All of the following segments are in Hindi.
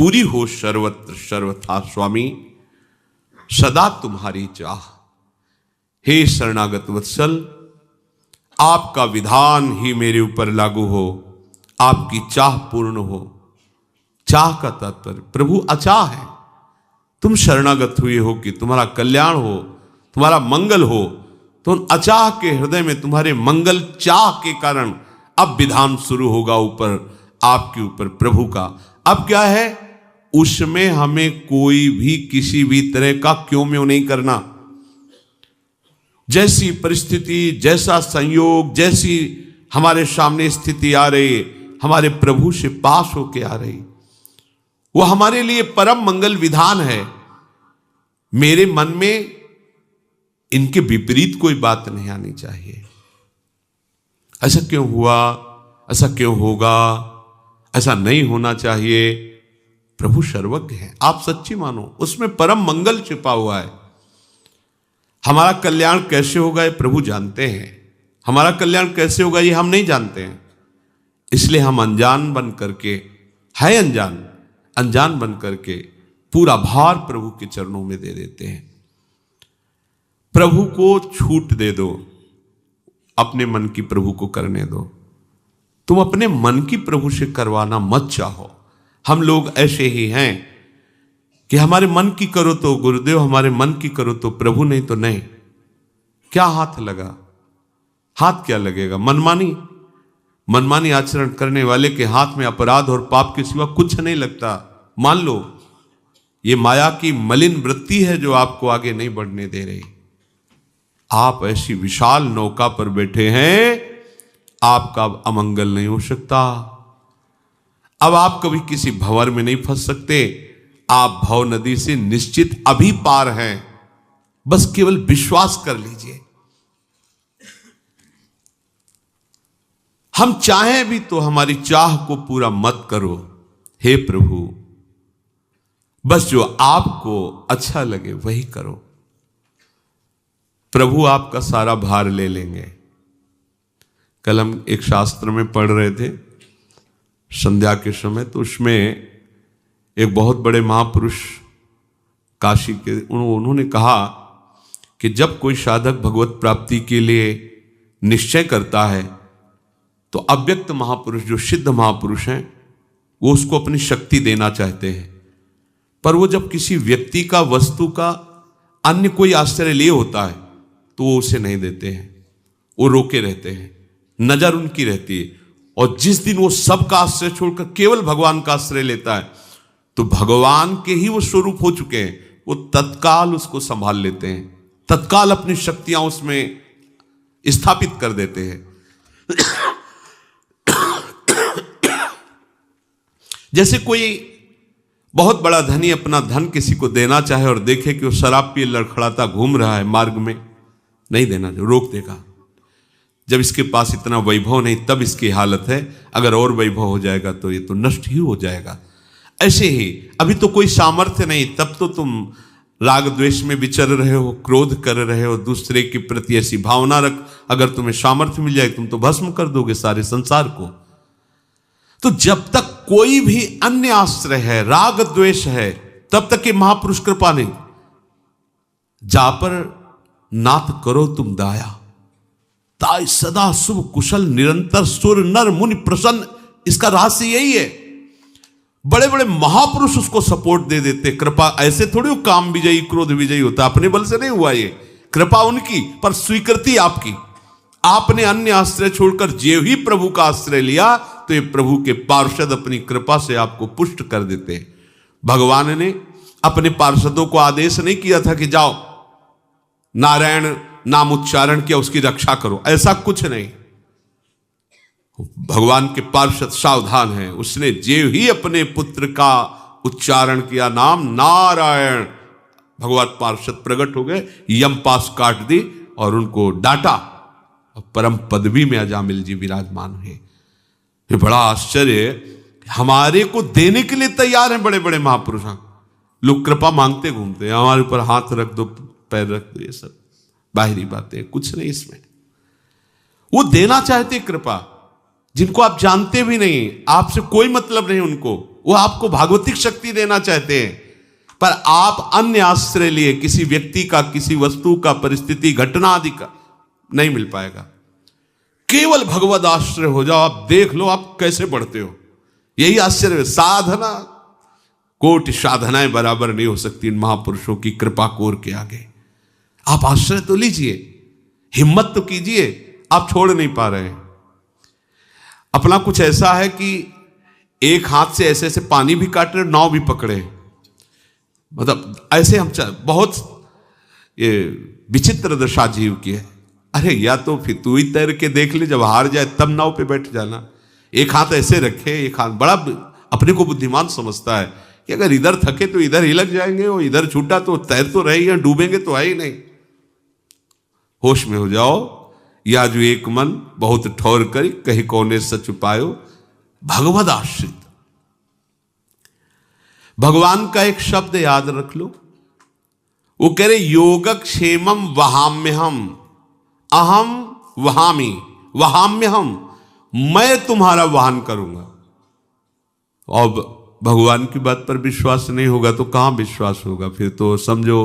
पूरी हो सर्वत्र सर्वथा स्वामी, सदा तुम्हारी चाह। हे शरणागत वत्सल, आपका विधान ही मेरे ऊपर लागू हो, आपकी चाह पूर्ण हो। चाह का तात्पर्य प्रभु अचाह है। तुम शरणागत हुए हो कि तुम्हारा कल्याण हो, तुम्हारा मंगल हो, तो उन अचाह के हृदय में तुम्हारे मंगल चाह के कारण अब विधान शुरू होगा ऊपर, आपके ऊपर प्रभु का। अब क्या है, उसमें हमें कोई भी किसी भी तरह का क्यों म्यों नहीं करना। जैसी परिस्थिति, जैसा संयोग, जैसी हमारे सामने स्थिति आ रही, हमारे प्रभु से पास होके आ रही, वो हमारे लिए परम मंगल विधान है। मेरे मन में इनके विपरीत कोई बात नहीं आनी चाहिए। ऐसा क्यों हुआ, ऐसा क्यों होगा, ऐसा नहीं होना चाहिए। प्रभु सर्वज्ञ है, आप सच्ची मानो, उसमें परम मंगल छिपा हुआ है। हमारा कल्याण कैसे होगा ये प्रभु जानते हैं, हमारा कल्याण कैसे होगा ये हम नहीं जानते हैं। इसलिए हम अनजान बन करके, है अनजान बन करके पूरा भार प्रभु के चरणों में दे देते हैं। प्रभु को छूट दे दो, अपने मन की प्रभु को करने दो। तुम अपने मन की प्रभु से करवाना मत चाहो। हम लोग ऐसे ही हैं कि हमारे मन की करो तो गुरुदेव, हमारे मन की करो तो प्रभु, नहीं तो नहीं। क्या हाथ लगा, हाथ क्या लगेगा। मनमानी आचरण करने वाले के हाथ में अपराध और पाप के सिवा कुछ नहीं लगता। मान लो ये माया की मलिन वृत्ति है जो आपको आगे नहीं बढ़ने दे रही। आप ऐसी विशाल नौका पर बैठे हैं, आपका अब अमंगल नहीं हो सकता। अब आप कभी किसी भंवर में नहीं फंस सकते। आप भव नदी से निश्चित अभी पार हैं, बस केवल विश्वास कर लीजिए। हम चाहें भी तो हमारी चाह को पूरा मत करो। हे प्रभु, बस जो आपको अच्छा लगे वही करो। प्रभु आपका सारा भार ले लेंगे। कल हम एक शास्त्र में पढ़ रहे थे संध्या के समय, तो उसमें एक बहुत बड़े महापुरुष काशी के, उन्होंने कहा कि जब कोई साधक भगवत प्राप्ति के लिए निश्चय करता है तो अव्यक्त महापुरुष, जो सिद्ध महापुरुष हैं, वो उसको अपनी शक्ति देना चाहते हैं। पर वो जब किसी व्यक्ति का, वस्तु का, अन्य कोई आश्रय लिए होता है तो वो उसे नहीं देते हैं, वो रोके रहते हैं, नजर उनकी रहती है। और जिस दिन वो सबका आश्रय छोड़कर केवल भगवान का आश्रय लेता है तो भगवान के ही वो स्वरूप हो चुके हैं, वो तत्काल उसको संभाल लेते हैं, तत्काल अपनी शक्तियां उसमें स्थापित कर देते हैं। जैसे कोई बहुत बड़ा धनी अपना धन किसी को देना चाहे और देखे कि वो शराब पिए लड़खड़ाता घूम रहा है मार्ग में, नहीं देना, जो रोक देगा। जब इसके पास इतना वैभव नहीं तब इसकी हालत है, अगर और वैभव हो जाएगा तो ये तो नष्ट ही हो जाएगा। ऐसे ही अभी तो कोई सामर्थ्य नहीं, तब तो तुम राग द्वेष में विचर रहे हो, क्रोध कर रहे हो, दूसरे के प्रति ऐसी भावना रख। अगर तुम्हें सामर्थ्य मिल जाए तुम तो भस्म कर दोगे सारे संसार को। तो जब तक कोई भी अन्य आश्रय है, राग द्वेष है, तब तक ये महापुरुष कृपा नहीं। जा पर नाथ करो तुम दाया, ताई सदा शुभ कुशल निरंतर सुर नर मुनि प्रसन्न। इसका रहस्य यही है। बड़े बड़े महापुरुष उसको सपोर्ट दे देते। कृपा ऐसे थोड़ी काम विजयी क्रोध विजयी होता, अपने बल से नहीं हुआ ये, कृपा उनकी, पर स्वीकृति आपकी। आपने अन्य आश्रय छोड़कर जे ही प्रभु का आश्रय लिया तो ये प्रभु के पार्षद अपनी कृपा से आपको पुष्ट कर देते हैं। भगवान ने अपने पार्षदों को आदेश नहीं किया था कि जाओ नारायण नाम उच्चारण किया उसकी रक्षा करो, ऐसा कुछ नहीं। भगवान के पार्षद सावधान हैं। उसने जे ही अपने पुत्र का उच्चारण किया नाम नारायण, भगवान पार्षद प्रकट हो गए, यम पास काट दी और उनको डांटा। परम पदवी में अजामिल जी विराजमान हुए। ये बड़ा आश्चर्य, हमारे को देने के लिए तैयार हैं बड़े बड़े महापुरुष। लोग कृपा मांगते घूमते हैं, हमारे ऊपर हाथ रख दो, पैर रख दो, ये सब बाहरी बातें, कुछ नहीं इसमें। वो देना चाहते कृपा, जिनको आप जानते भी नहीं, आपसे कोई मतलब नहीं उनको, वो आपको भागवतिक शक्ति देना चाहते हैं, पर आप अन्य आश्रय लिए, किसी व्यक्ति का, किसी वस्तु का, परिस्थिति, घटना आदि का नहीं मिल पाएगा। केवल भगवद आश्रय हो जाओ, आप देख लो आप कैसे बढ़ते हो। यही आश्चर्य है। साधना कोटि साधनाएं बराबर नहीं हो सकती इन महापुरुषों की कृपा कोर के आगे। आप आश्रय तो लीजिए, हिम्मत तो कीजिए, आप छोड़ नहीं पा रहे हैं। अपना कुछ ऐसा है कि एक हाथ से ऐसे ऐसे पानी भी काट रहे, नाव भी पकड़े, मतलब ऐसे हम बहुत ये विचित्र दशा जीव की है। अरे या तो फिर तू ही तैर के देख ले, जब हार जाए तब नाव पे बैठ जाना। एक हाथ ऐसे रखे, एक हाथ, बड़ा अपने को बुद्धिमान समझता है कि अगर इधर थके तो इधर ही लग जाएंगे, और इधर छूटा तो तैर तो रही है, डूबेंगे तो है ही नहीं। होश में हो जाओ। या जो एक मन बहुत ठोर कर कहीं कोने सच उपायो, भगवद आश्रित। भगवान का एक शब्द याद रख लो, वो कह रहे योगक्षेमम वहाम्यहम, अहम वहामी, वहाम्यहम, मैं तुम्हारा वाहन करूंगा। और भगवान की बात पर विश्वास नहीं होगा तो कहां विश्वास होगा? फिर तो समझो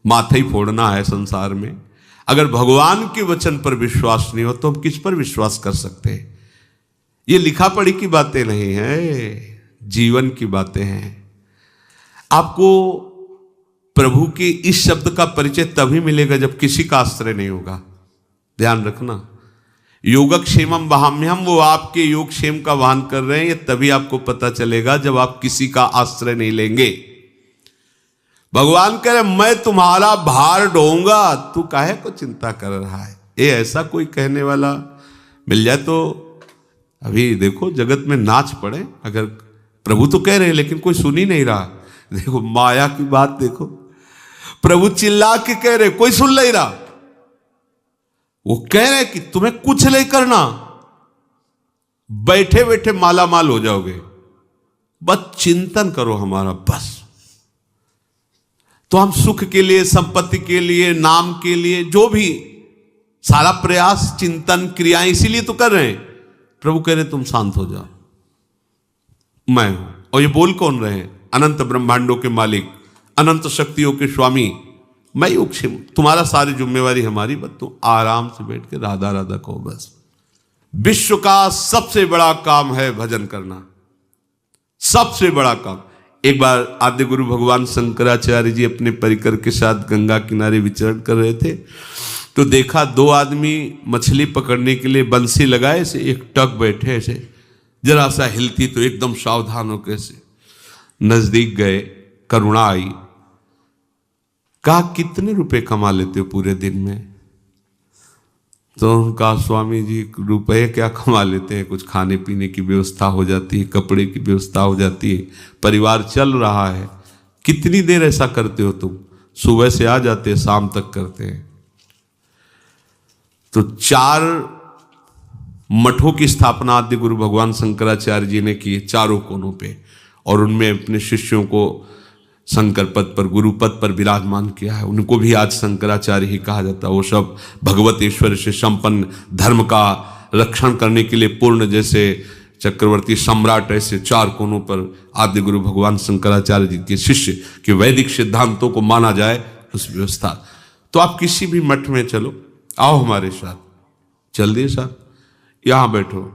माथे ही फोड़ना है संसार में। अगर भगवान के वचन पर विश्वास नहीं हो तो हम किस पर विश्वास कर सकते हैं? ये लिखा पढ़ी की बातें नहीं है, जीवन की बातें हैं। आपको प्रभु के इस शब्द का परिचय तभी मिलेगा जब किसी का आश्रय नहीं होगा। ध्यान रखना, योगक्षेमम वहाम्यहम, वो आपके योगक्षेम का वाहन कर रहे हैं, ये तभी आपको पता चलेगा जब आप किसी का आश्रय नहीं लेंगे। भगवान कह रहे मैं तुम्हारा भार ढोऊंगा, तू काहे को चिंता कर रहा है? ये ऐसा कोई कहने वाला मिल जाए तो अभी देखो जगत में नाच पड़े। अगर प्रभु तो कह रहे हैं लेकिन कोई सुन ही नहीं रहा। देखो माया की बात देखो, प्रभु चिल्ला के कह रहे, कोई सुन नहीं रहा। वो कह रहे कि तुम्हें कुछ नहीं करना, बैठे बैठे माला माल हो जाओगे, बस चिंतन करो हमारा, बस। तो हम सुख के लिए, संपत्ति के लिए, नाम के लिए, जो भी सारा प्रयास, चिंतन, क्रियाएं इसीलिए तो कर रहे हैं। प्रभु कह रहे तुम शांत हो जाओ, मैं हूं। और ये बोल कौन रहे हैं? अनंत ब्रह्मांडों के मालिक, अनंत शक्तियों के स्वामी, मैं योगक्षेम, तुम्हारा सारी जिम्मेवारी हमारी, बस तुम आराम से बैठ के राधा राधा कहो बस। विश्व का सबसे बड़ा काम है भजन करना, सबसे बड़ा काम। एक बार आद्य गुरु भगवान शंकराचार्य जी अपने परिकर के साथ गंगा किनारे विचरण कर रहे थे, तो देखा दो आदमी मछली पकड़ने के लिए बंसी लगाए, से एक टक बैठे, ऐसे जरा सा हिलती तो एकदम सावधान होकर से नजदीक गए, करुणा आई, कहा कितने रुपए कमा लेते हो पूरे दिन में? तो कहा स्वामी जी रुपए क्या कमा लेते हैं, कुछ खाने पीने की व्यवस्था हो जाती है, कपड़े की व्यवस्था हो जाती है, परिवार चल रहा है। कितनी देर ऐसा करते हो तुम? सुबह से आ जाते हैं, शाम तक करते हैं। तो 4 मठों की स्थापना आद्य गुरु भगवान शंकराचार्य जी ने की, चारों कोनों पे, और उनमें अपने शिष्यों को शंकर पद पर, गुरु पद पर विराजमान किया है। उनको भी आज शंकराचार्य ही कहा जाता है। वो सब भगवत ऐश्वर्य से संपन्न, धर्म का रक्षण करने के लिए पूर्ण, जैसे चक्रवर्ती सम्राट, ऐसे 4 कोनों पर आद्य गुरु भगवान शंकराचार्य जी के शिष्य के वैदिक सिद्धांतों को माना जाए उस व्यवस्था। तो आप किसी भी मठ में चलो, आओ हमारे साथ, चल दिए साहब, यहां बैठो।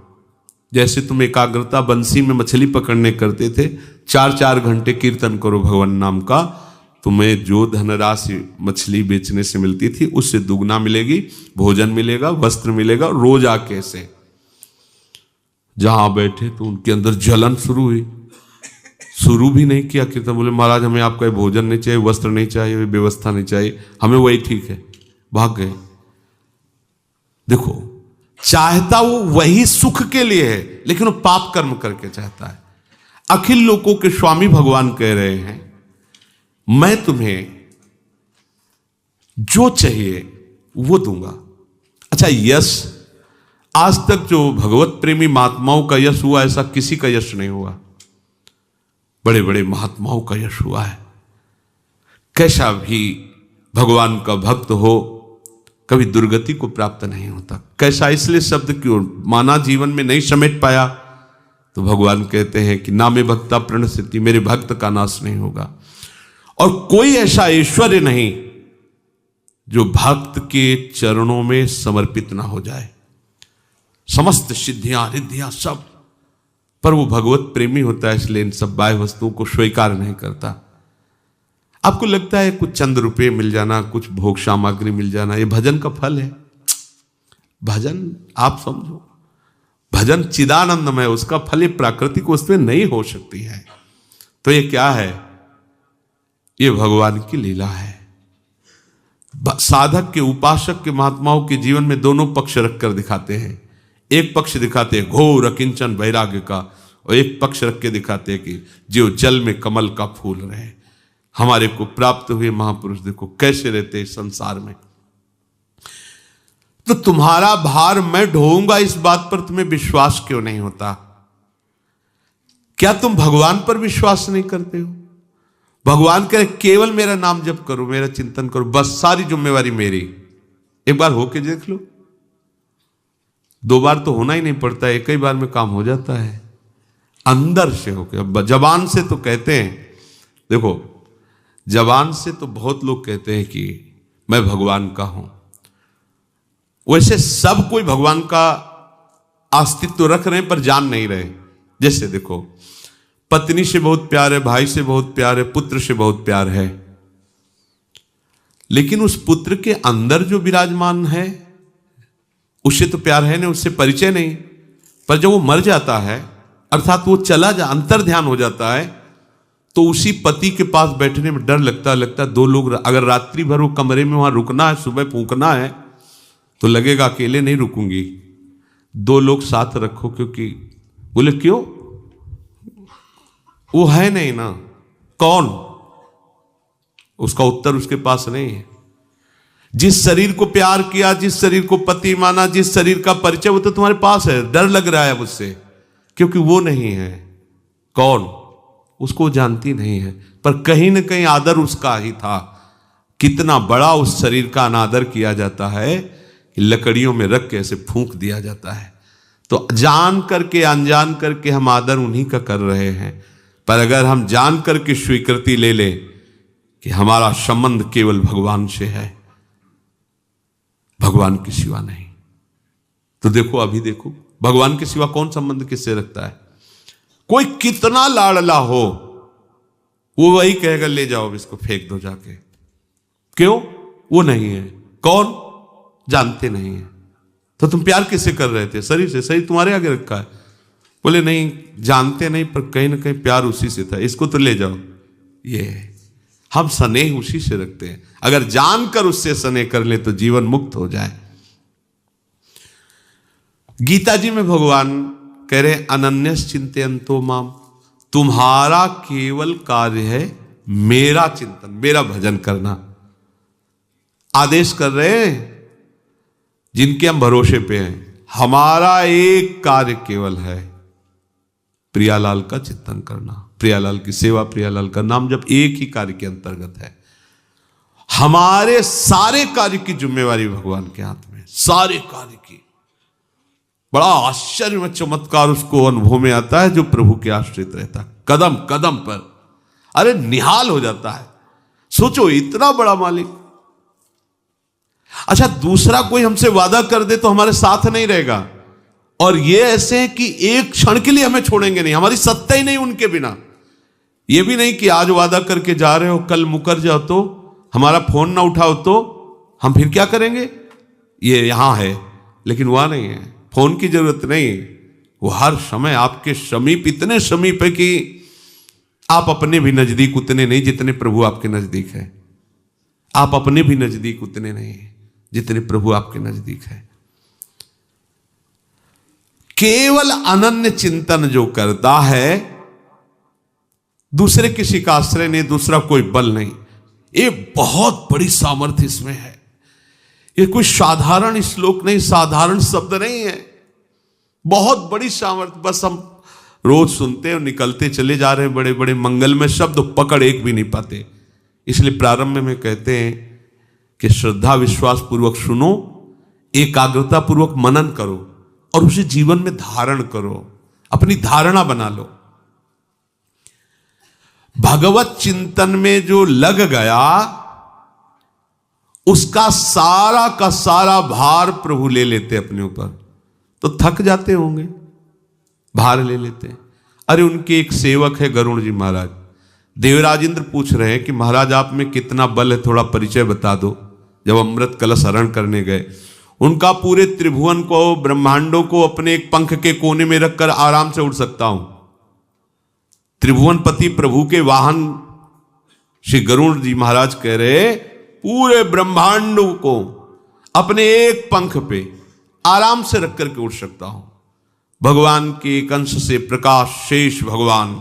जैसे तुम एकाग्रता बंसी में मछली पकड़ने करते थे, 4-4 घंटे कीर्तन करो भगवान नाम का, तुम्हें जो धनराशि मछली बेचने से मिलती थी उससे दुगना मिलेगी, भोजन मिलेगा, वस्त्र मिलेगा। रोज आके से जहां बैठे तो उनके अंदर जलन शुरू हुई। शुरू भी नहीं किया कीर्तन, बोले महाराज हमें आपका भोजन नहीं चाहिए, वस्त्र नहीं चाहिए, व्यवस्था नहीं चाहिए, हमें वही ठीक है, भाग गए। देखो, चाहता वो वही सुख के लिए है, लेकिन वो पाप कर्म करके चाहता है। अखिल लोकों के स्वामी भगवान कह रहे हैं मैं तुम्हें जो चाहिए वो दूंगा। अच्छा, यश, आज तक जो भगवत प्रेमी महात्माओं का यश हुआ, ऐसा किसी का यश नहीं हुआ। बड़े बड़े महात्माओं का यश हुआ है। कैसा भी भगवान का भक्त हो, कभी दुर्गति को प्राप्त नहीं होता। कैसा? इसलिए शब्द क्यों माना जीवन में नहीं समेट पाया, तो भगवान कहते हैं कि नामे भक्ता प्रणश्यति, मेरे भक्त का नाश नहीं होगा। और कोई ऐसा ऐश्वर्य नहीं जो भक्त के चरणों में समर्पित ना हो जाए। समस्त सिद्धियां रिद्धियां सब, पर वो भगवत प्रेमी होता है, इसलिए इन सब बाह्य वस्तुओं को स्वीकार नहीं करता। आपको लगता है कुछ चंद रुपये मिल जाना, कुछ भोग सामग्री मिल जाना, ये भजन का फल है? भजन आप समझो, भजन चिदानंदमय है, उसका फल ये प्राकृतिक वस्तुएं नहीं हो सकती है। तो ये क्या है? ये भगवान की लीला है। साधक के, उपासक के, महात्माओं के जीवन में दोनों पक्ष रखकर दिखाते हैं। एक पक्ष दिखाते हैं घोर अकिंचन वैराग्य का, और एक पक्ष रख के दिखाते हैं कि जो जल में कमल का फूल रहे। हमारे को प्राप्त हुए महापुरुष देखो कैसे रहते हैं संसार में। तो तुम्हारा भार मैं ढोऊंगा, इस बात पर तुम्हें विश्वास क्यों नहीं होता? क्या तुम भगवान पर विश्वास नहीं करते हो? भगवान कहे केवल मेरा नाम जप करो, मेरा चिंतन करो, बस सारी जिम्मेवारी मेरी। एक बार होके देख लो। 2 बार तो होना ही नहीं पड़ता, एक ही बार में काम हो जाता है। अंदर से होके, जबान से तो कहते हैं, देखो जबान से तो बहुत लोग कहते हैं कि मैं भगवान का हूं, वैसे सब कोई भगवान का अस्तित्व रख रहे हैं पर जान नहीं रहे। जैसे देखो, पत्नी से बहुत प्यार है, भाई से बहुत प्यार है, पुत्र से बहुत प्यार है, लेकिन उस पुत्र के अंदर जो विराजमान है उससे तो प्यार है नहीं, उससे परिचय नहीं। पर जब वो मर जाता है, अर्थात वो चला जा, अंतर ध्यान हो जाता है, तो उसी पति के पास बैठने में डर लगता 2 लोग, अगर रात्रि भर वो कमरे में वहां रुकना है, सुबह फूंकना है, तो लगेगा अकेले नहीं रुकूंगी, 2 लोग साथ रखो। क्योंकि बोले क्यों? वो है नहीं ना। कौन? उसका उत्तर उसके पास नहीं है। जिस शरीर को प्यार किया, जिस शरीर को पति माना, जिस शरीर का परिचय, वो तो तुम्हारे पास है, डर लग रहा है मुझसे, क्योंकि वो नहीं है। कौन? उसको जानती नहीं है, पर कहीं ना कहीं आदर उसका ही था। कितना बड़ा उस शरीर का अनादर किया जाता है, लकड़ियों में रख के ऐसे फूंक दिया जाता है। तो जान करके अनजान करके हम आदर उन्हीं का कर रहे हैं। पर अगर हम जान करके स्वीकृति ले लें कि हमारा संबंध केवल भगवान से है, भगवान के सिवा नहीं, तो देखो अभी देखो, भगवान के सिवा कौन संबंध किससे रखता है? कोई कितना लाडला हो, वो वही कहेगा ले जाओ इसको फेंक दो जाके। क्यों? वो नहीं है। कौन? जानते नहीं है। तो तुम प्यार किससे कर रहे थे? शरीर से। शरीर तुम्हारे आगे रखा है। बोले नहीं, जानते नहीं, पर कहीं ना कहीं प्यार उसी से था, इसको तो ले जाओ। ये हम स्नेह उसी से रखते हैं। अगर जानकर उससे स्नेह कर ले तो जीवन मुक्त हो जाए। गीता जी में भगवान कह रहे अनन्यस चिंतयन्तो माम, तुम्हारा केवल कार्य है मेरा चिंतन, मेरा भजन करना। आदेश कर रहे हैं जिनके हम भरोसे पे हैं। हमारा एक कार्य केवल है, प्रियालाल का चिंतन करना, प्रियालाल की सेवा, प्रियालाल का नाम जब, एक ही कार्य के अंतर्गत है। हमारे सारे कार्य की जिम्मेवारी भगवान के हाथ में, सारे कार्य की। बड़ा आश्चर्य में चमत्कार उसको अनुभव में आता है जो प्रभु के आश्रित रहता है, कदम कदम पर। अरे निहाल हो जाता है। सोचो, इतना बड़ा मालिक। अच्छा, दूसरा कोई हमसे वादा कर दे तो हमारे साथ नहीं रहेगा, और ये ऐसे हैं कि एक क्षण के लिए हमें छोड़ेंगे नहीं, हमारी सत्ता ही नहीं उनके बिना। ये भी नहीं कि आज वादा करके जा रहे हो, कल मुकर जाओ तो, हमारा फोन ना उठाओ तो हम फिर क्या करेंगे? ये यहां है, लेकिन वहां नहीं है। फोन की जरूरत नहीं, वो हर समय आपके समीप, इतने समीप है कि आप अपने भी नजदीक उतने नहीं जितने प्रभु आपके नजदीक है। आप अपने भी नजदीक उतने नहीं जितने प्रभु आपके नजदीक है। केवल अनन्य चिंतन जो करता है, दूसरे किसी का आश्रय नहीं, दूसरा कोई बल नहीं। ये बहुत बड़ी सामर्थ्य इसमें है। ये कोई साधारण श्लोक नहीं, साधारण शब्द नहीं है, बहुत बड़ी सामर्थ्य। बस हम रोज सुनते और निकलते चले जा रहे हैं बड़े बड़े मंगलमय शब्द, पकड़ एक भी नहीं पाते। इसलिए प्रारंभ में कहते हैं कि श्रद्धा विश्वास पूर्वक सुनो, एकाग्रता पूर्वक मनन करो और उसे जीवन में धारण करो। अपनी धारणा बना लो। भगवत चिंतन में जो लग गया उसका सारा का सारा भार प्रभु ले लेते अपने ऊपर। तो थक जाते होंगे, भार ले लेते हैं। अरे उनके एक सेवक है गरुड़ जी महाराज, देवराज इंद्र पूछ रहे हैं कि महाराज आप में कितना बल है, थोड़ा परिचय बता दो। जब अमृत कलश हरण करने गए, उनका पूरे त्रिभुवन को, ब्रह्मांडों को अपने एक पंख के कोने में रखकर आराम से उड़ सकता हूं। त्रिभुवनपति प्रभु के वाहन श्री गरुड़ जी महाराज कह रहे पूरे ब्रह्मांडों को अपने एक पंख पे आराम से रख करके उड़ सकता हूं। भगवान के एक अंश से प्रकाश शेष भगवान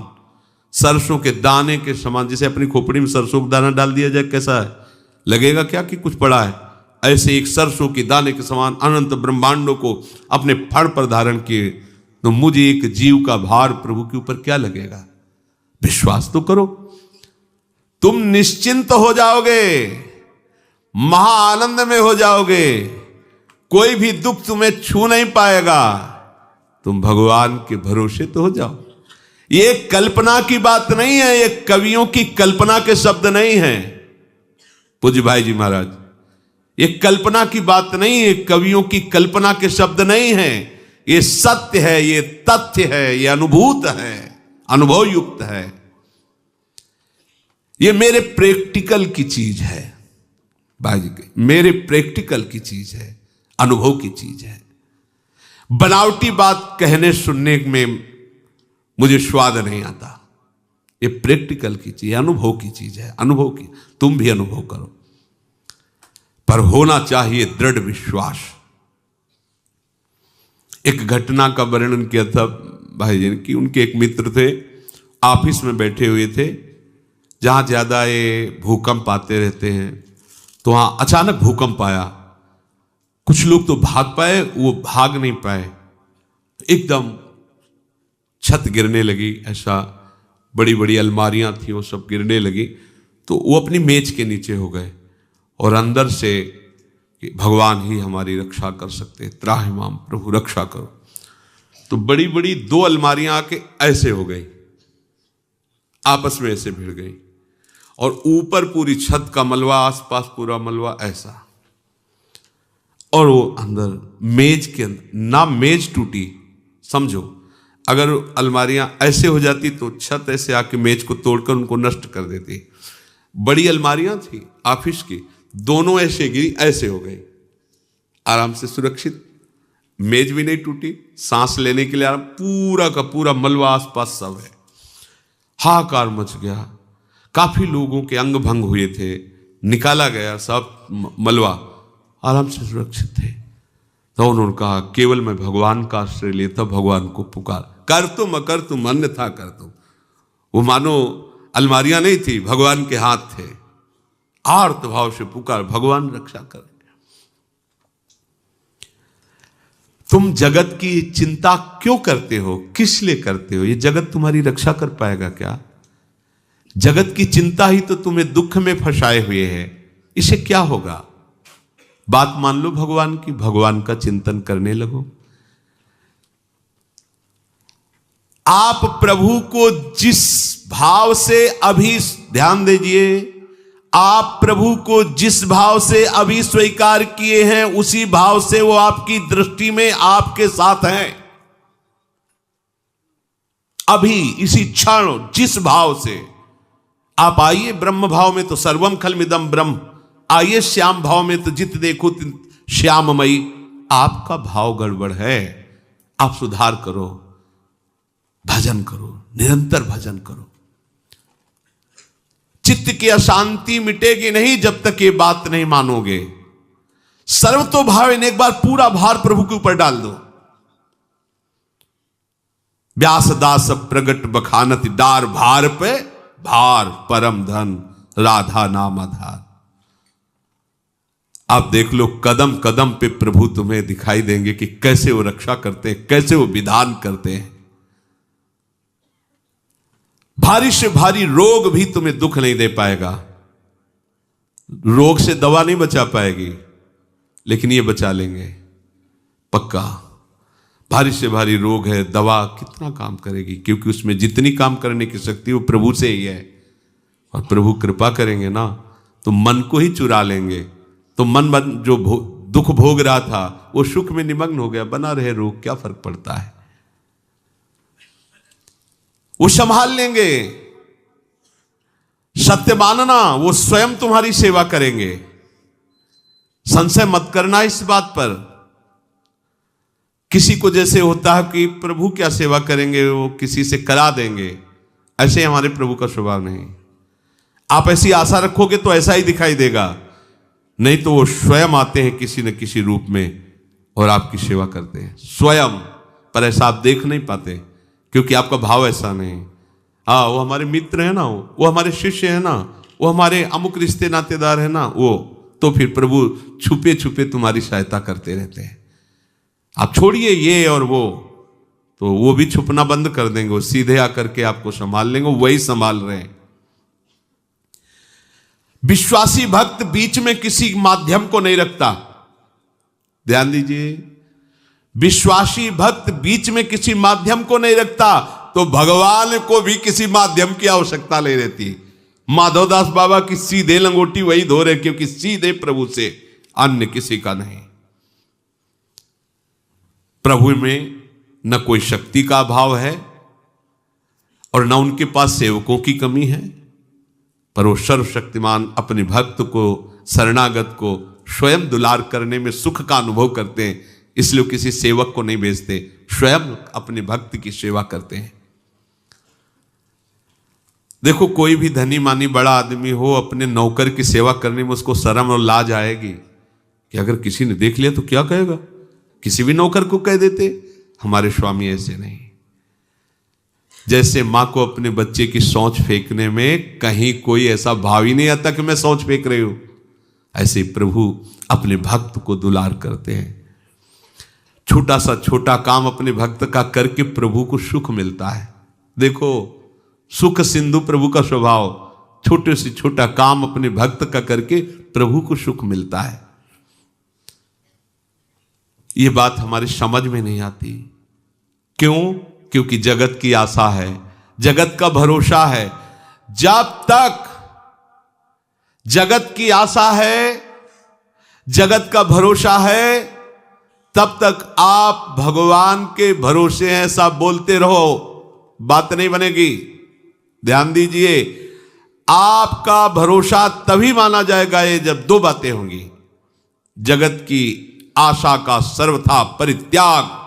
सरसों के दाने के समान, जैसे अपनी खोपड़ी में सरसों का दाना डाल दिया जाए कैसा है, लगेगा क्या कि कुछ पड़ा है, ऐसे एक सरसों के दाने के समान अनंत ब्रह्मांडों को अपने फड़ पर धारण किए। तो मुझे एक जीव का भार प्रभु के ऊपर क्या लगेगा? विश्वास तो करो, तुम निश्चिंत हो जाओगे, महाआनंद में हो जाओगे, कोई भी दुख तुम्हें छू नहीं पाएगा। तुम भगवान के भरोसे तो हो जाओ। ये कल्पना की बात नहीं है, ये कवियों की कल्पना के शब्द नहीं है पूज्य भाई जी महाराज, ये कल्पना की बात नहीं है, कवियों की कल्पना के शब्द नहीं है, ये सत्य है, ये तथ्य है, ये अनुभूत है, अनुभव युक्त है। ये मेरे प्रैक्टिकल की चीज है भाई जी, मेरे प्रैक्टिकल की चीज है, अनुभव की चीज है। बनावटी बात कहने सुनने में मुझे स्वाद नहीं आता। ये प्रैक्टिकल की चीज, अनुभव की चीज है, अनुभव की। तुम भी अनुभव करो, पर होना चाहिए दृढ़ विश्वास। एक घटना का वर्णन किया था भाई जी की, उनके एक मित्र थे, ऑफिस में बैठे हुए थे, जहां ज्यादा ये भूकंप आते रहते हैं, तो वहां अचानक भूकंप आया। कुछ लोग तो भाग पाए, वो भाग नहीं पाए, एकदम छत गिरने लगी। ऐसा बड़ी बड़ी अलमारियां थी, वो सब गिरने लगी। तो वो अपनी मेज के नीचे हो गए और अंदर से कि भगवान ही हमारी रक्षा कर सकते, त्राहिमाम प्रभु रक्षा करो। तो बड़ी बड़ी दो अलमारियां आके ऐसे हो गई, आपस में ऐसे भिड़ गई, और ऊपर पूरी छत का मलबा, आसपास पूरा मलबा ऐसा। और वो अंदर मेज के अंदर, ना मेज टूटी, समझो अगर अलमारियां ऐसे हो जाती तो छत ऐसे आके मेज को तोड़कर उनको नष्ट कर देती। बड़ी अलमारियां थी ऑफिस की, दोनों ऐसे गिरी, ऐसे हो गई, आराम से सुरक्षित, मेज भी नहीं टूटी, सांस लेने के लिए आराम, पूरा का पूरा मलबा आसपास सब है। हाहाकार मच गया, काफी लोगों के अंग भंग हुए थे, निकाला गया सब मलबा, आराम से सुरक्षित थे। तो उन्होंने कहा केवल मैं भगवान का आश्रय लेता, भगवान को पुकार, कर तुम अकर तुम अन्यथा कर तुम। वो मानो अलमारियां नहीं थी, भगवान के हाथ थे, आर्त भाव से पुकार, भगवान रक्षा कर। तुम जगत की चिंता क्यों करते हो, किस लिए करते हो? ये जगत तुम्हारी रक्षा कर पाएगा क्या? जगत की चिंता ही तो तुम्हें दुख में फंसाए हुए है, इसे क्या होगा? बात मान लो भगवान की, भगवान का चिंतन करने लगो। आप प्रभु को जिस भाव से, अभी ध्यान दीजिए, आप प्रभु को जिस भाव से अभी स्वीकार किए हैं, उसी भाव से वो आपकी दृष्टि में आपके साथ हैं। अभी इसी क्षण जिस भाव से आप आइए, ब्रह्म भाव में तो सर्वम खलमिदम ब्रह्म, आइए श्याम भाव में तो जित देखो श्याममयी। आपका भाव गड़बड़ है, आप सुधार करो, भजन करो, निरंतर भजन करो। चित्त की अशांति मिटेगी नहीं जब तक ये बात नहीं मानोगे। सर्वतो भावेन, एक बार पूरा भार प्रभु के ऊपर डाल दो। व्यास दास प्रगट बखानत, डार भार पे भार परम धन, राधा नाम आधार। आप देख लो कदम कदम पे प्रभु तुम्हें दिखाई देंगे कि कैसे वो रक्षा करते हैं, कैसे वो विधान करते हैं। भारी से भारी रोग भी तुम्हें दुख नहीं दे पाएगा, रोग से दवा नहीं बचा पाएगी, लेकिन ये बचा लेंगे पक्का। भारी से भारी रोग है, दवा कितना काम करेगी, क्योंकि उसमें जितनी काम करने की शक्ति वो प्रभु से ही है। और प्रभु कृपा करेंगे ना तो मन को ही चुरा लेंगे, तो मन जो दुख भोग रहा था वो सुख में निमग्न हो गया। बना रहे रोग, क्या फर्क पड़ता है, वो संभाल लेंगे। सत्य मानना, वो स्वयं तुम्हारी सेवा करेंगे। संशय मत करना इस बात पर। किसी को जैसे होता है कि प्रभु क्या सेवा करेंगे, वो किसी से करा देंगे, ऐसे हमारे प्रभु का स्वभाव नहीं। आप ऐसी आशा रखोगे तो ऐसा ही दिखाई देगा, नहीं तो वो स्वयं आते हैं किसी न किसी रूप में और आपकी सेवा करते हैं स्वयं। पर ऐसा आप देख नहीं पाते क्योंकि आपका भाव ऐसा नहीं। हाँ, वो हमारे मित्र है ना, वो हमारे शिष्य है ना, वो हमारे अमुक रिश्ते नातेदार है ना, वो तो फिर प्रभु छुपे छुपे तुम्हारी सहायता करते रहते हैं। आप छोड़िए ये और वो भी छुपना बंद कर देंगे, वो सीधे आकर के आपको संभाल लेंगे, वही संभाल रहे हैं। विश्वासी भक्त बीच में किसी माध्यम को नहीं रखता। ध्यान दीजिए, विश्वासी भक्त बीच में किसी माध्यम को नहीं रखता, तो भगवान को भी किसी माध्यम की आवश्यकता नहीं रहती। माधवदास बाबा की सीधे लंगोटी वही धो रहे, क्योंकि सीधे प्रभु से, अन्य किसी का नहीं। प्रभु में न कोई शक्ति का अभाव है और न उनके पास सेवकों की कमी है, पर वो सर्वशक्तिमान अपने भक्त को, शरणागत को स्वयं दुलार करने में सुख का अनुभव करते हैं। इसलिए किसी सेवक को नहीं भेजते, स्वयं अपने भक्त की सेवा करते हैं। देखो, कोई भी धनी मानी बड़ा आदमी हो, अपने नौकर की सेवा करने में उसको शर्म और लाज आएगी कि अगर किसी ने देख लिया तो क्या कहेगा। किसी भी नौकर को कह देते। हमारे स्वामी ऐसे नहीं। जैसे मां को अपने बच्चे की शौच फेंकने में कहीं कोई ऐसा भाव ही नहीं आता कि मैं शौच फेंक रही हूं, ऐसे प्रभु अपने भक्त को दुलार करते हैं। छोटा सा छोटा काम अपने भक्त का करके प्रभु को सुख मिलता है। देखो, सुख सिंधु प्रभु का स्वभाव, छोटे से छोटा काम अपने भक्त का करके प्रभु को सुख मिलता है। ये बात हमारी समझ में नहीं आती। क्यों? क्योंकि जगत की आशा है, जगत का भरोसा है। जब तक जगत की आशा है, जगत का भरोसा है, तब तक आप भगवान के भरोसे हैं ऐसा बोलते रहो, बात नहीं बनेगी। ध्यान दीजिए, आपका भरोसा तभी माना जाएगा ये जब दो बातें होंगी, जगत की आशा का सर्वथा परित्याग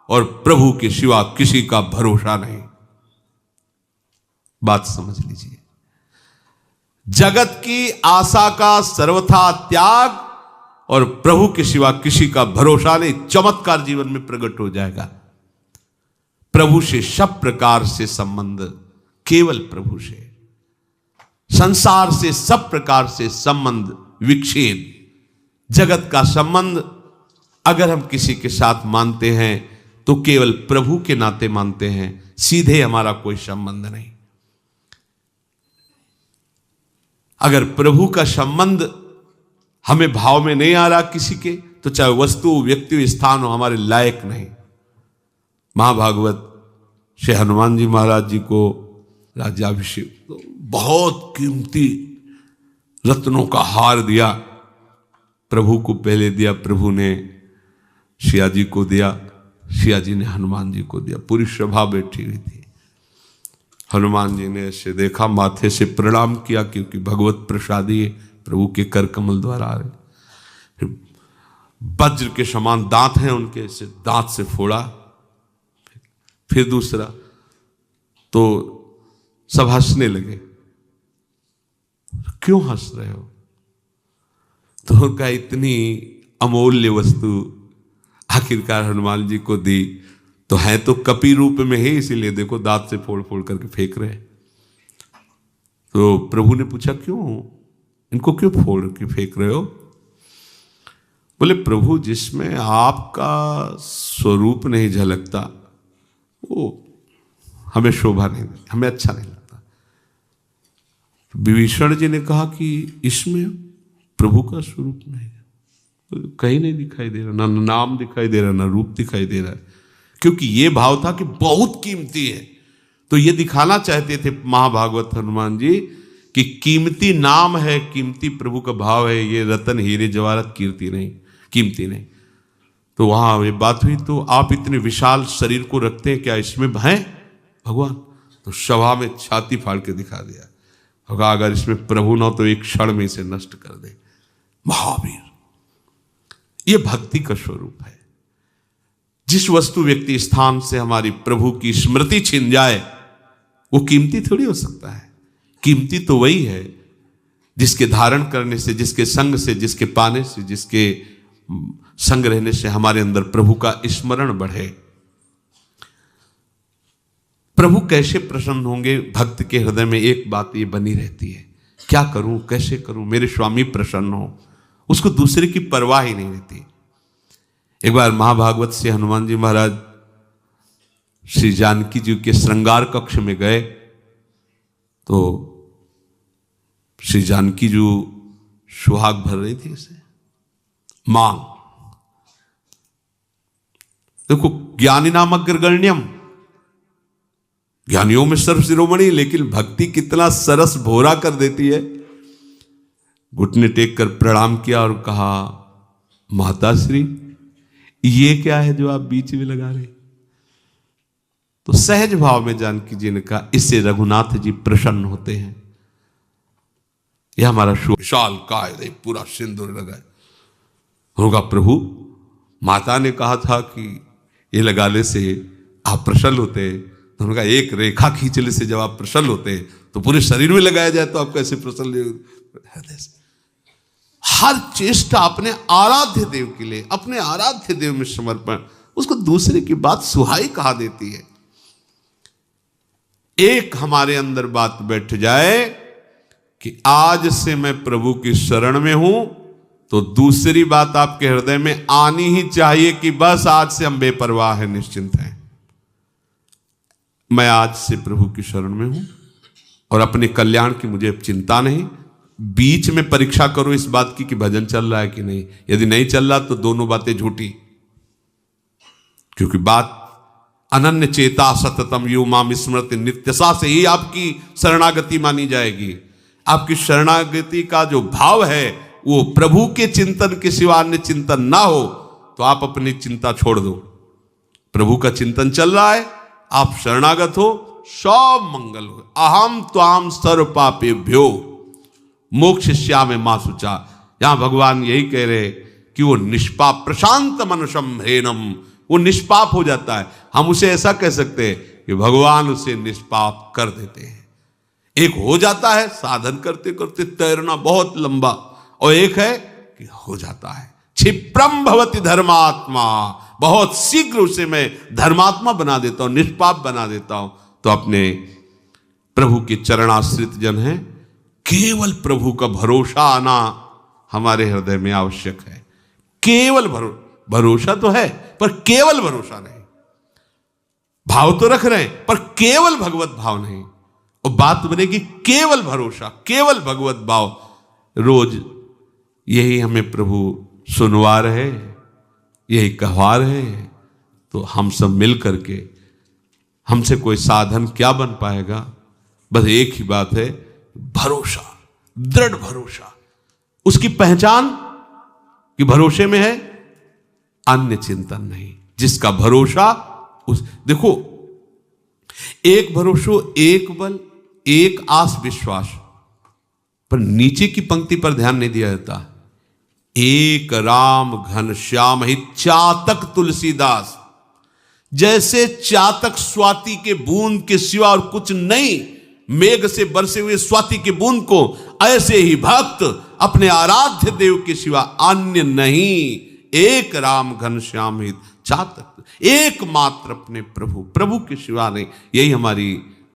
और प्रभु के सिवा किसी का भरोसा नहीं। बात समझ लीजिए, जगत की आशा का सर्वथा त्याग और प्रभु के सिवा किसी का भरोसा नहीं। चमत्कार जीवन में प्रकट हो जाएगा। प्रभु से सब प्रकार से संबंध केवल प्रभु से, संसार से सब प्रकार से संबंध विच्छेद। जगत का संबंध अगर हम किसी के साथ मानते हैं तो केवल प्रभु के नाते मानते हैं, सीधे हमारा कोई संबंध नहीं। अगर प्रभु का संबंध हमें भाव में नहीं आ रहा किसी के, तो चाहे वस्तु, व्यक्ति, स्थान हो, हमारे लायक नहीं। महाभागवत श्री हनुमान जी महाराज जी को राज्याभिषेक, तो बहुत कीमती रत्नों का हार दिया। प्रभु को पहले दिया, प्रभु ने सिया जी को दिया, सिया जी ने हनुमान जी को दिया। पूरी सभा बैठी हुई थी। हनुमान जी ने ऐसे देखा, माथे से प्रणाम किया, क्योंकि भगवत प्रसादी प्रभु के कर कमल द्वारा आ रहे। फिर वज्र के समान दांत हैं उनके, ऐसे दांत से फोड़ा। फिर दूसरा, तो सब हंसने लगे। क्यों हंस रहे हो? तो उनका इतनी अमूल्य वस्तु आखिरकार हनुमान जी को दी, तो है तो कपि रूप में है, इसीलिए देखो दांत से फोड़ फोड़ करके फेंक रहे। तो प्रभु ने पूछा, क्यों इनको क्यों फोड़ के फेंक रहे हो? बोले, प्रभु जिसमें आपका स्वरूप नहीं झलकता वो हमें शोभा नहीं देती, हमें अच्छा नहीं लगता। विभीषण जी ने कहा कि इसमें प्रभु का स्वरूप नहीं है, कहीं नहीं दिखाई दे रहा, ना नाम दिखाई दे रहा, ना रूप दिखाई दे रहा है। क्योंकि ये भाव था कि बहुत कीमती है। तो ये दिखाना चाहते थे महाभागवत हनुमान जी कि कीमती नाम है, कीमती प्रभु का भाव है, ये रतन हीरे जवाहरात कीर्ति नहीं, कीमती नहीं। तो वहां ये बात हुई, तो आप इतने विशाल शरीर को रखते हैं, क्या इसमें हैं भगवान? तो सभा में छाती फाड़ के दिखा दिया, होगा अगर इसमें प्रभु ना तो एक क्षण में इसे नष्ट कर दे। महावीर, ये भक्ति का स्वरूप है। जिस वस्तु व्यक्ति स्थान से हमारी प्रभु की स्मृति छिन जाए वो कीमती थोड़ी हो सकता है। कीमती तो वही है जिसके धारण करने से, जिसके संग से, जिसके पाने से, जिसके संग रहने से हमारे अंदर प्रभु का स्मरण बढ़े। प्रभु कैसे प्रसन्न होंगे? भक्त के हृदय में एक बात ये बनी रहती है, क्या करूं, कैसे करूं, मेरे स्वामी प्रसन्न हो। उसको दूसरे की परवाह ही नहीं रहती। एक बार महाभागवत से हनुमान जी महाराज श्री जानकी जी के श्रृंगार कक्ष में गए, तो श्री जानकी जी सुहाग भर रही थी इसे मांग। देखो, ज्ञानी नाम अग्रगण्यम, ज्ञानियों में सर्व शिरोमणि, लेकिन भक्ति कितना सरस भोरा कर देती है। घुटने टेक कर प्रणाम किया और कहा, माता श्री ये क्या है जो आप बीच में लगा रहे? तो सहज भाव में जानकी जी ने कहा, इससे रघुनाथ जी प्रसन्न होते हैं। यह हमारा विशाल काय पूरा सिंदूर लगाए होगा। प्रभु, माता ने कहा था कि ये लगाने से आप प्रसन्न होते हैं, तो उन्होंने कहा एक रेखा खींचने से जब आप प्रसन्न होते हैं तो पूरे शरीर में लगाया जाए तो आप कैसे प्रसन्न? हर चेष्टा अपने आराध्य देव के लिए, अपने आराध्य देव में समर्पण, उसको दूसरे की बात सुहाई कहा देती है। एक हमारे अंदर बात बैठ जाए कि आज से मैं प्रभु की शरण में हूं, तो दूसरी बात आपके हृदय में आनी ही चाहिए कि बस आज से हम बेपरवाह हैं, निश्चिंत हैं। मैं आज से प्रभु की शरण में हूं और अपने कल्याण की मुझे चिंता नहीं। बीच में परीक्षा करो इस बात की कि भजन चल रहा है कि नहीं। यदि नहीं चल रहा तो दोनों बातें झूठी, क्योंकि बात अनन्य चेता सततम यो माम स्मृति नित्यसा से ही आपकी शरणागति मानी जाएगी। आपकी शरणागति का जो भाव है वो प्रभु के चिंतन के सिवा अन्य चिंतन ना हो, तो आप अपनी चिंता छोड़ दो। प्रभु का चिंतन चल रहा है, आप शरणागत हो, सब मंगल हो। अहम त्वाम सर्व पापेभ्यो मोक्षयिष्यामि मा शुचा। यहां भगवान यही कह रहे कि वो निष्पाप प्रशांत मनुषम ह्रेनम, वो निष्पाप हो जाता है। हम उसे ऐसा कह सकते हैं कि भगवान उसे निष्पाप कर देते हैं। एक हो जाता है साधन करते करते तैरना बहुत लंबा, और एक है कि हो जाता है क्षिप्रम भवति धर्मात्मा, बहुत शीघ्र उसे मैं धर्मात्मा बना देता हूं, निष्पाप बना देता हूं। तो अपने प्रभु के चरणाश्रित जन हैं, केवल प्रभु का भरोसा आना हमारे हृदय में आवश्यक है। केवल भरोसा तो है पर केवल भरोसा नहीं। भाव तो रख रहे हैं पर केवल भगवत भाव नहीं। और बात बनेगी केवल भरोसा, केवल भगवत भाव। रोज यही हमें प्रभु सुनवा रहे, यही कहवा रहे, तो हम सब मिल करके, हमसे कोई साधन क्या बन पाएगा? बस एक ही बात है, भरोसा, दृढ़ भरोसा। उसकी पहचान कि भरोसे में है, अन्य चिंतन नहीं। जिसका भरोसा उस, देखो, एक भरोसो, एक बल, एक आस विश्वास, पर नीचे की पंक्ति पर ध्यान नहीं दिया जाता। एक राम घन श्याम ही चातक तुलसीदास। जैसे चातक स्वाति के बूंद के सिवा और कुछ नहीं, मेघ से बरसे हुए स्वाति के बूंद को, ऐसे ही भक्त अपने आराध्य देव के सिवा अन्य नहीं। एक राम घन श्याम ही चातक, एकमात्र अपने प्रभु, प्रभु के सिवा नहीं। यही हमारी